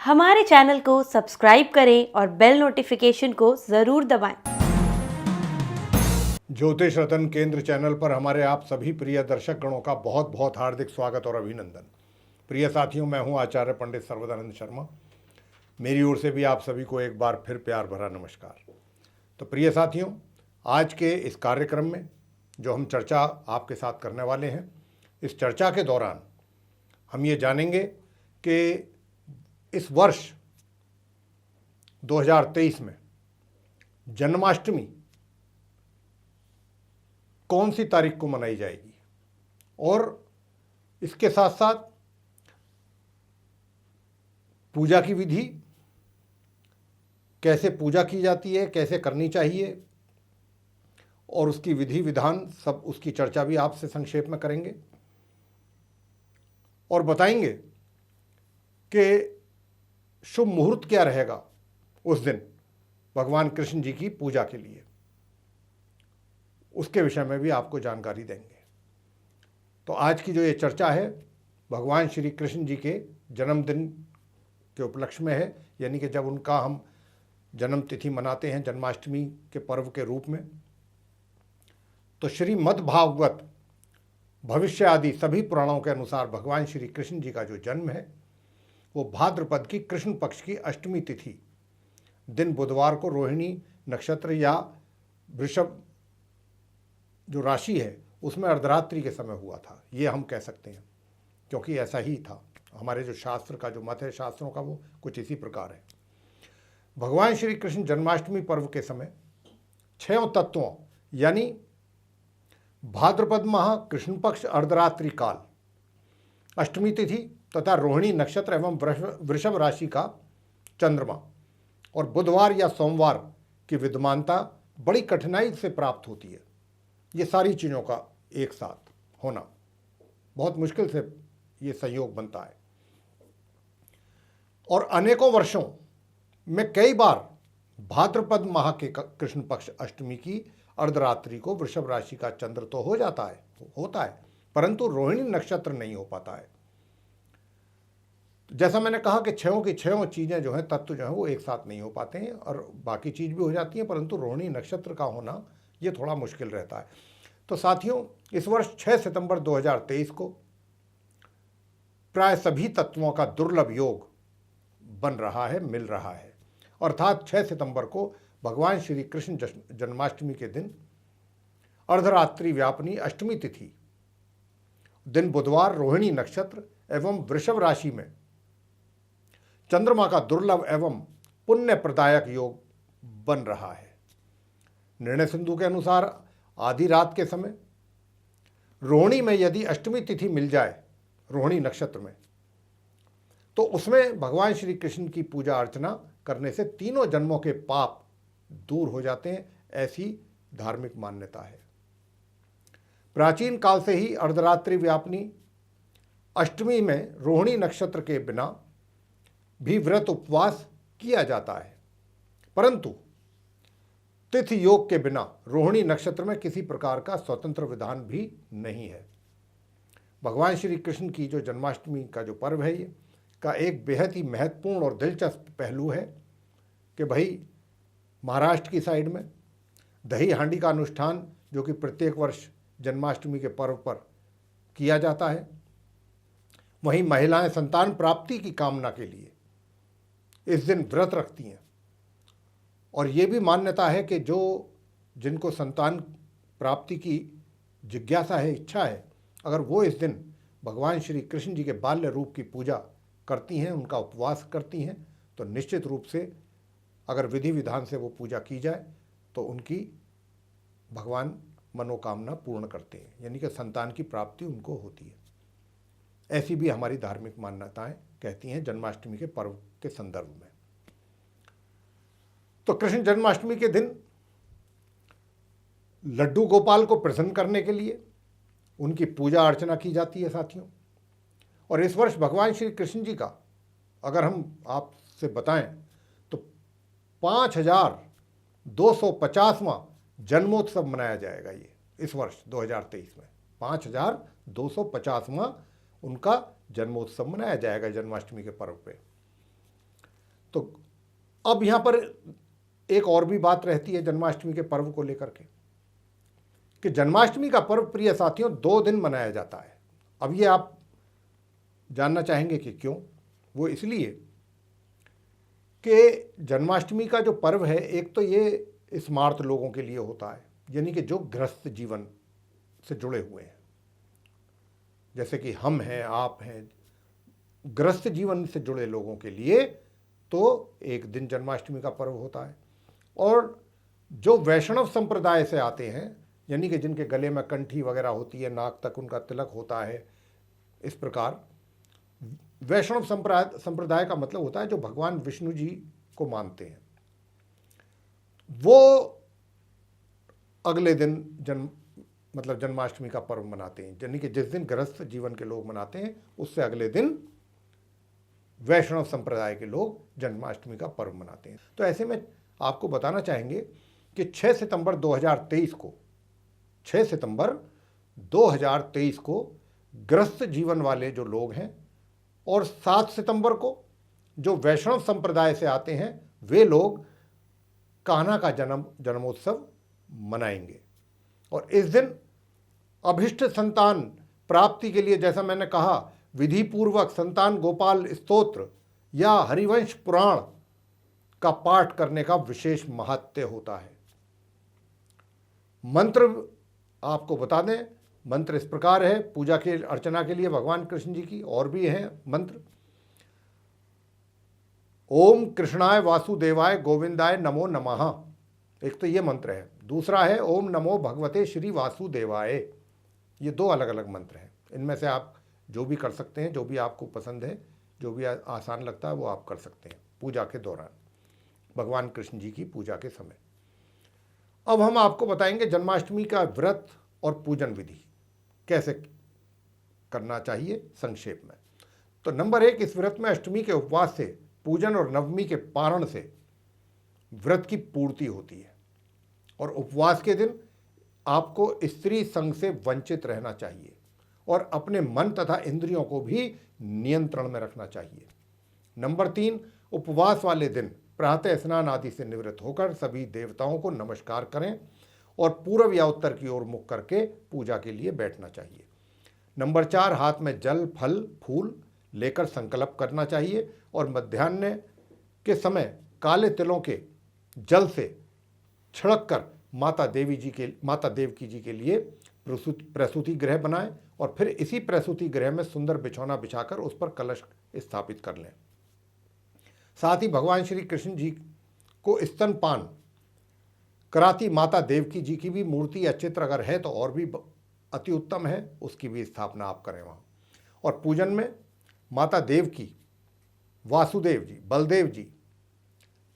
हमारे चैनल को सब्सक्राइब करें और बेल नोटिफिकेशन को ज़रूर दबाएं। ज्योतिष रतन केंद्र चैनल पर हमारे आप सभी प्रिय दर्शक गणों का बहुत बहुत हार्दिक स्वागत और अभिनंदन। प्रिय साथियों, मैं हूं आचार्य पंडित सर्वदानंद शर्मा। मेरी ओर से भी आप सभी को एक बार फिर प्यार भरा नमस्कार। तो प्रिय साथियों, आज के इस कार्यक्रम में जो हम चर्चा आपके साथ करने वाले हैं, इस चर्चा के दौरान हम ये जानेंगे कि इस वर्ष 2023 में जन्माष्टमी कौन सी तारीख को मनाई जाएगी और इसके साथ साथ पूजा की विधि, कैसे पूजा की जाती है, कैसे करनी चाहिए और उसकी विधि विधान सब, उसकी चर्चा भी आपसे संक्षेप में करेंगे और बताएंगे कि शुभ मुहूर्त क्या रहेगा उस दिन भगवान कृष्ण जी की पूजा के लिए, उसके विषय में भी आपको जानकारी देंगे। तो आज की जो ये चर्चा है भगवान श्री कृष्ण जी के जन्मदिन के उपलक्ष्य में है, यानी कि जब उनका हम जन्म तिथि मनाते हैं जन्माष्टमी के पर्व के रूप में। तो श्रीमद् भागवत, भविष्य आदि सभी पुराणों के अनुसार भगवान श्री कृष्ण जी का जो जन्म है वो भाद्रपद की कृष्ण पक्ष की अष्टमी तिथि दिन बुधवार को रोहिणी नक्षत्र या वृषभ जो राशि है उसमें अर्धरात्रि के समय हुआ था, ये हम कह सकते हैं, क्योंकि ऐसा ही था। हमारे जो शास्त्र का जो मत है शास्त्रों का वो कुछ इसी प्रकार है। भगवान श्री कृष्ण जन्माष्टमी पर्व के समय 6 तत्वों यानी भाद्रपद माह कृष्ण पक्ष अर्धरात्रि काल, अष्टमी तिथि तथा रोहिणी नक्षत्र एवं वृषभ राशि का चंद्रमा और बुधवार या सोमवार की विद्यमानता बड़ी कठिनाई से प्राप्त होती है। ये सारी चीज़ों का एक साथ होना बहुत मुश्किल से ये संयोग बनता है और अनेकों वर्षों में कई बार भाद्रपद माह के कृष्ण पक्ष अष्टमी की अर्धरात्रि को वृषभ राशि का चंद्र तो होता है, परंतु रोहिणी नक्षत्र नहीं हो पाता है। जैसा मैंने कहा कि 6 की 6 चीज़ें जो हैं, तत्व जो हैं वो एक साथ नहीं हो पाते हैं और बाकी चीज़ भी हो जाती हैं, परंतु रोहिणी नक्षत्र का होना ये थोड़ा मुश्किल रहता है। तो साथियों, इस वर्ष 6 सितंबर 2023 को प्राय सभी तत्वों का दुर्लभ योग बन रहा है, मिल रहा है। अर्थात 6 सितंबर को भगवान श्री कृष्ण जन्माष्टमी के दिन अर्धरात्रि व्यापिनी अष्टमी तिथि दिन बुधवार रोहिणी नक्षत्र एवं वृषभ राशि में चंद्रमा का दुर्लभ एवं पुण्य प्रदायक योग बन रहा है। निर्णय सिंधु के अनुसार आधी रात के समय रोहिणी में यदि अष्टमी तिथि मिल जाए रोहिणी नक्षत्र में, तो उसमें भगवान श्री कृष्ण की पूजा अर्चना करने से तीनों जन्मों के पाप दूर हो जाते हैं, ऐसी धार्मिक मान्यता है। प्राचीन काल से ही अर्धरात्रि व्यापिनी अष्टमी में रोहिणी नक्षत्र के बिना भी व्रत उपवास किया जाता है, परंतु तिथि योग के बिना रोहिणी नक्षत्र में किसी प्रकार का स्वतंत्र विधान भी नहीं है। भगवान श्री कृष्ण की जो जन्माष्टमी का जो पर्व है ये का एक बेहद ही महत्वपूर्ण और दिलचस्प पहलू है कि भाई महाराष्ट्र की साइड में दही हांडी का अनुष्ठान जो कि प्रत्येक वर्ष जन्माष्टमी के पर्व पर किया जाता है, वहीं महिलाएं संतान प्राप्ति की कामना के लिए इस दिन व्रत रखती हैं और ये भी मान्यता है कि जिनको संतान प्राप्ति की जिज्ञासा है, इच्छा है, अगर वो इस दिन भगवान श्री कृष्ण जी के बाल्य रूप की पूजा करती हैं, उनका उपवास करती हैं, तो निश्चित रूप से अगर विधि विधान से वो पूजा की जाए तो उनकी भगवान मनोकामना पूर्ण करते हैं, यानी कि संतान की प्राप्ति उनको होती है। ऐसी भी हमारी धार्मिक मान्यताएं कहती हैं जन्माष्टमी के पर्व के संदर्भ में। तो कृष्ण जन्माष्टमी के दिन लड्डू गोपाल को प्रसन्न करने के लिए उनकी पूजा अर्चना की जाती है साथियों। और इस वर्ष भगवान श्री कृष्ण जी का अगर हम आपसे बताएं तो 5250वां जन्मोत्सव मनाया जाएगा ये इस वर्ष 2023 में। 5250वां उनका जन्मोत्सव मनाया जाएगा जन्माष्टमी के पर्व पे। तो अब यहाँ पर एक और भी बात रहती है जन्माष्टमी के पर्व को लेकर के, कि जन्माष्टमी का पर्व प्रिय साथियों 2 दिन मनाया जाता है। अब ये आप जानना चाहेंगे कि क्यों। वो इसलिए कि जन्माष्टमी का जो पर्व है, एक तो ये स्मार्त लोगों के लिए होता है, यानी कि जो गृहस्थ जीवन से जुड़े हुए हैं, जैसे कि हम हैं, आप हैं, गृहस्थ जीवन से जुड़े लोगों के लिए तो एक दिन जन्माष्टमी का पर्व होता है। और जो वैष्णव संप्रदाय से आते हैं, यानी कि जिनके गले में कंठी वगैरह होती है, नाक तक उनका तिलक होता है, इस प्रकार वैष्णव संप्रदाय का मतलब होता है जो भगवान विष्णु जी को मानते हैं, वो अगले दिन जन्माष्टमी का पर्व मनाते हैं। यानी कि जिस दिन गृहस्थ जीवन के लोग मनाते हैं, उससे अगले दिन वैष्णव संप्रदाय के लोग जन्माष्टमी का पर्व मनाते हैं। तो ऐसे में आपको बताना चाहेंगे कि 6 सितंबर 2023 को गृहस्थ जीवन वाले जो लोग हैं और 7 सितंबर को जो वैष्णव संप्रदाय से आते हैं, वे लोग कान्हा का जन्मोत्सव मनाएंगे। और इस दिन अभिष्ट संतान प्राप्ति के लिए, जैसा मैंने कहा, विधि पूर्वक संतान गोपाल स्तोत्र या हरिवंश पुराण का पाठ करने का विशेष महत्व होता है। मंत्र आपको बता दें, मंत्र इस प्रकार है पूजा के अर्चना के लिए भगवान कृष्ण जी की, और भी हैं मंत्र। ओम कृष्णाय वासुदेवाय गोविंदाय नमो नमः, एक तो ये मंत्र है। दूसरा है ओम नमो भगवते श्री वासुदेवाय। ये 2 अलग अलग मंत्र हैं। इनमें से आप जो भी कर सकते हैं, जो भी आपको पसंद है, जो भी आसान लगता है, वो आप कर सकते हैं पूजा के दौरान, भगवान कृष्ण जी की पूजा के समय। अब हम आपको बताएंगे जन्माष्टमी का व्रत और पूजन विधि कैसे करना चाहिए संक्षेप में। तो नंबर 1, इस व्रत में अष्टमी के उपवास से, पूजन और नवमी के पारण से व्रत की पूर्ति होती है। और उपवास के दिन आपको स्त्री संग से वंचित रहना चाहिए और अपने मन तथा इंद्रियों को भी नियंत्रण में रखना चाहिए। नंबर 3, उपवास वाले दिन प्रातः स्नान आदि से निवृत्त होकर सभी देवताओं को नमस्कार करें और पूर्व या उत्तर की ओर मुख करके पूजा के लिए बैठना चाहिए। नंबर 4, हाथ में जल, फल, फूल लेकर संकल्प करना चाहिए और मध्याह्न के समय काले तिलों के जल से छिड़क कर माता देवकी जी के लिए प्रसूति गृह बनाएं और फिर इसी प्रसूति गृह में सुंदर बिछौना बिछाकर उस पर कलश स्थापित कर लें। साथ ही भगवान श्री कृष्ण जी को स्तनपान कराती माता देवकी जी की भी मूर्ति या चित्र अगर है तो और भी अति उत्तम है, उसकी भी स्थापना आप करें वहाँ। और पूजन में माता देवकी, वासुदेव जी, बलदेव जी,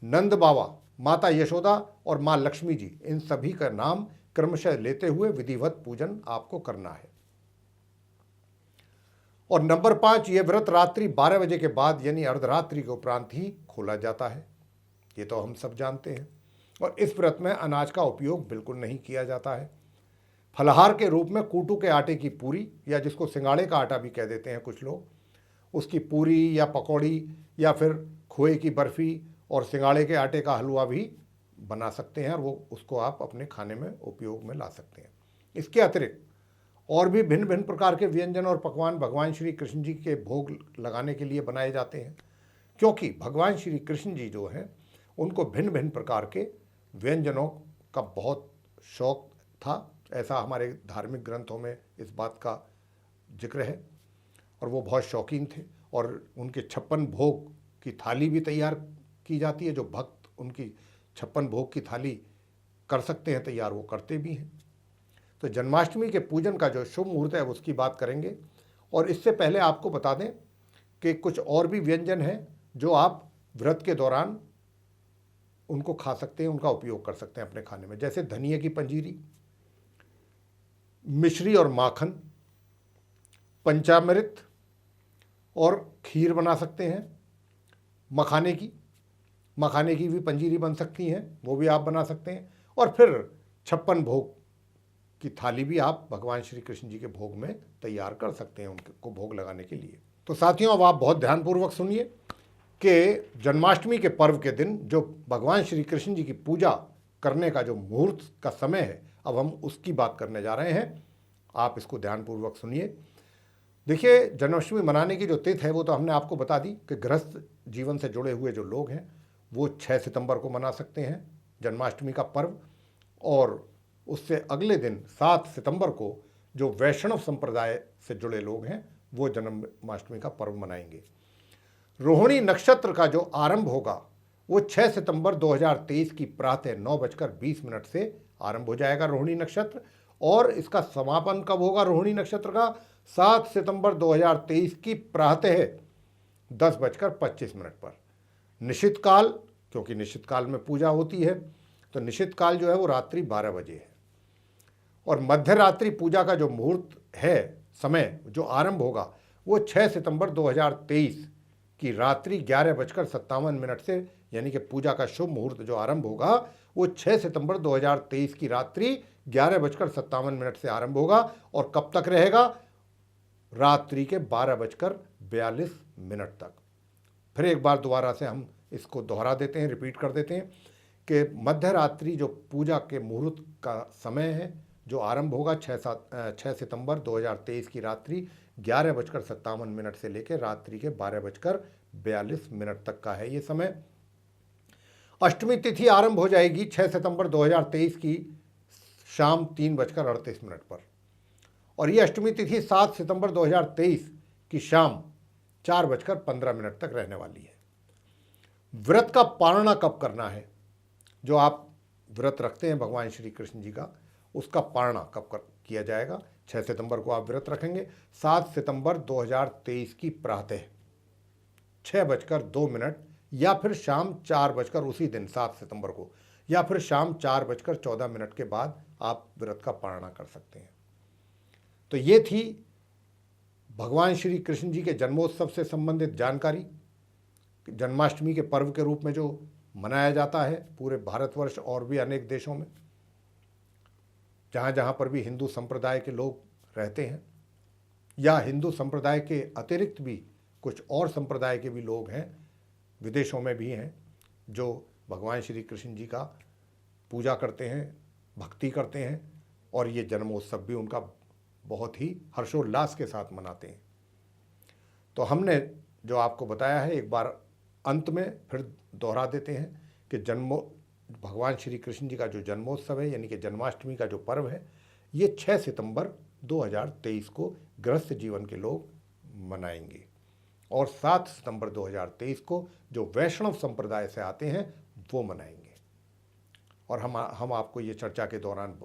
नंद बाबा, माता यशोदा और माँ लक्ष्मी जी, इन सभी का नाम क्रमशः लेते हुए विधिवत पूजन आपको करना है। और नंबर 5, यह व्रत रात्रि 12 बजे के बाद यानी अर्धरात्रि के उपरांत ही खोला जाता है। ये तो हम सब जानते हैं। और इस व्रत में अनाज का उपयोग बिल्कुल नहीं किया जाता है। फलाहार के रूप में कूटू के आटे की पूरी, या जिसको सिंगाड़े का आटा भी कह देते हैं कुछ लोग, उसकी पूरी या पकौड़ी या फिर खोए की बर्फ़ी और सिंगाड़े के आटे का हलवा भी बना सकते हैं और वो उसको आप अपने खाने में उपयोग में ला सकते हैं। इसके अतिरिक्त और भी भिन्न भिन्न प्रकार के व्यंजन और पकवान भगवान श्री कृष्ण जी के भोग लगाने के लिए बनाए जाते हैं, क्योंकि भगवान श्री कृष्ण जी जो हैं उनको भिन्न भिन्न प्रकार के व्यंजनों का बहुत शौक था। ऐसा हमारे धार्मिक ग्रंथों में इस बात का जिक्र है और वो बहुत शौकीन थे। और उनके 56 भोग की थाली भी तैयार की जाती है। जो भक्त उनकी 56 भोग की थाली कर सकते हैं तैयार, वो करते भी हैं। तो जन्माष्टमी के पूजन का जो शुभ मुहूर्त है उसकी बात करेंगे। और इससे पहले आपको बता दें कि कुछ और भी व्यंजन हैं जो आप व्रत के दौरान उनको खा सकते हैं, उनका उपयोग कर सकते हैं अपने खाने में, जैसे धनिया की पंजीरी, मिश्री और माखन, पंचामृत और खीर बना सकते हैं। मखाने की भी पंजीरी बन सकती हैं, वो भी आप बना सकते हैं। और फिर 56 भोग की थाली भी आप भगवान श्री कृष्ण जी के भोग में तैयार कर सकते हैं उनको भोग लगाने के लिए। तो साथियों, अब आप बहुत ध्यानपूर्वक सुनिए कि जन्माष्टमी के पर्व के दिन जो भगवान श्री कृष्ण जी की पूजा करने का जो मुहूर्त का समय है, अब हम उसकी बात करने जा रहे हैं। आप इसको ध्यानपूर्वक सुनिए। देखिए, जन्माष्टमी मनाने की जो तिथि है वो तो हमने आपको बता दी कि गृहस्थ जीवन से जुड़े हुए जो लोग हैं वो 6 सितंबर को मना सकते हैं जन्माष्टमी का पर्व, और उससे अगले दिन 7 सितंबर को जो वैष्णव संप्रदाय से जुड़े लोग हैं वो जन्माष्टमी का पर्व मनाएंगे। रोहिणी नक्षत्र का जो आरंभ होगा वो 6 सितंबर 2023 की प्रातः 9:20 से आरंभ हो जाएगा रोहिणी नक्षत्र, और इसका समापन कब होगा रोहिणी नक्षत्र का? 7 सितंबर 2023 की प्रातः 10:25 पर। निश्चित काल, क्योंकि निश्चित काल में पूजा होती है तो निश्चित काल जो है वो रात्रि 12 बजे है, और मध्य रात्रि पूजा का जो मुहूर्त है, समय जो आरंभ होगा वो 6 सितंबर 2023 की रात्रि 11:57 से, यानी कि पूजा का शुभ मुहूर्त जो आरंभ होगा वो 6 सितंबर 2023 की रात्रि 11:57 से आरंभ होगा, और कब तक रहेगा? रात्रि के 12:42 तक। फिर एक बार दोबारा से हम इसको दोहरा देते हैं, रिपीट कर देते हैं कि मध्य रात्रि जो पूजा के मुहूर्त का समय है जो आरंभ होगा 6 सितंबर 2023 की रात्रि 11:57 से लेकर रात्रि के 12:42 तक का है ये समय। अष्टमी तिथि आरंभ हो जाएगी 6 सितंबर 2023 की शाम 3:38 पर, और ये अष्टमी तिथि 7 सितंबर 2023 की शाम 4:15 तक रहने वाली है। व्रत का पारणा कब करना है? जो आप व्रत रखते हैं भगवान श्री कृष्ण जी का, उसका पारणा कब किया जाएगा? 6 सितंबर को आप व्रत रखेंगे। 7 सितंबर 2023 की प्रातः 6:02 या फिर शाम 4 उसी दिन 7 सितंबर को, या फिर शाम 4:14 के बाद आप व्रत का पारणा कर सकते हैं। तो ये थी भगवान श्री कृष्ण जी के जन्मोत्सव से संबंधित जानकारी। जन्माष्टमी के पर्व के रूप में जो मनाया जाता है पूरे भारतवर्ष और भी अनेक देशों में, जहाँ जहाँ पर भी हिंदू संप्रदाय के लोग रहते हैं, या हिंदू संप्रदाय के अतिरिक्त भी कुछ और संप्रदाय के भी लोग हैं, विदेशों में भी हैं, जो भगवान श्री कृष्ण जी का पूजा करते हैं, भक्ति करते हैं, और ये जन्मोत्सव भी उनका बहुत ही हर्षोल्लास के साथ मनाते हैं। तो हमने जो आपको बताया है एक बार अंत में फिर दोहरा देते हैं कि भगवान श्री कृष्ण जी का जो जन्मोत्सव है, यानी कि जन्माष्टमी का जो पर्व है, ये 6 सितंबर 2023 को गृहस्थ जीवन के लोग मनाएंगे, और 7 सितंबर 2023 को जो वैष्णव संप्रदाय से आते हैं वो मनाएंगे। और हम आपको ये चर्चा के दौरान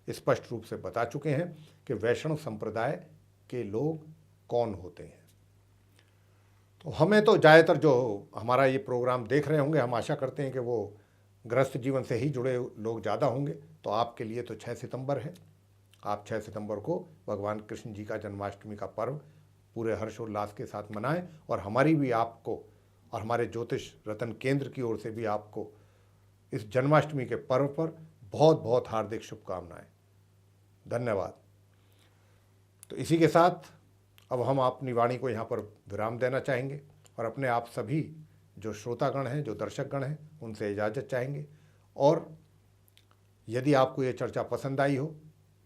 स्पष्ट रूप से बता चुके हैं कि वैष्णव संप्रदाय के लोग कौन होते हैं। तो हमें तो ज़्यादातर जो हमारा ये प्रोग्राम देख रहे होंगे, हम आशा करते हैं कि वो गृहस्थ जीवन से ही जुड़े लोग ज़्यादा होंगे। तो आपके लिए तो 6 सितंबर है, आप 6 सितंबर को भगवान कृष्ण जी का जन्माष्टमी का पर्व पूरे हर्षोल्लास के साथ मनाएं, और हमारी भी आपको और हमारे ज्योतिष रतन केंद्र की ओर से भी आपको इस जन्माष्टमी के पर्व पर बहुत बहुत हार्दिक शुभकामनाएं। धन्यवाद। तो इसी के साथ अब हम अपनी वाणी को यहाँ पर विराम देना चाहेंगे, और अपने आप सभी जो श्रोतागण हैं, जो दर्शकगण हैं, उनसे इजाज़त चाहेंगे। और यदि आपको ये चर्चा पसंद आई हो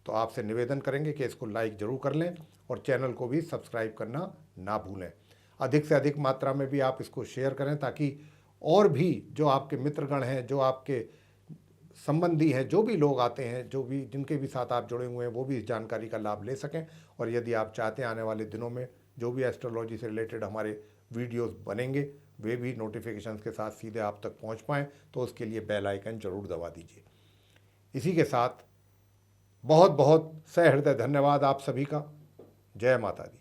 तो आपसे निवेदन करेंगे कि इसको लाइक ज़रूर कर लें, और चैनल को भी सब्सक्राइब करना ना भूलें। अधिक से अधिक मात्रा में भी आप इसको शेयर करें, ताकि और भी जो आपके मित्रगण हैं, जो आपके संबंधी हैं, जो भी लोग आते हैं, जो भी जिनके भी साथ आप जुड़े हुए हैं, वो भी इस जानकारी का लाभ ले सकें। और यदि आप चाहते हैं आने वाले दिनों में जो भी एस्ट्रोलॉजी से रिलेटेड हमारे वीडियोस बनेंगे वे भी नोटिफिकेशंस के साथ सीधे आप तक पहुंच पाएँ, तो उसके लिए बेल आइकन ज़रूर दबा दीजिए। इसी के साथ बहुत बहुत सहृदय धन्यवाद आप सभी का। जय माता दी।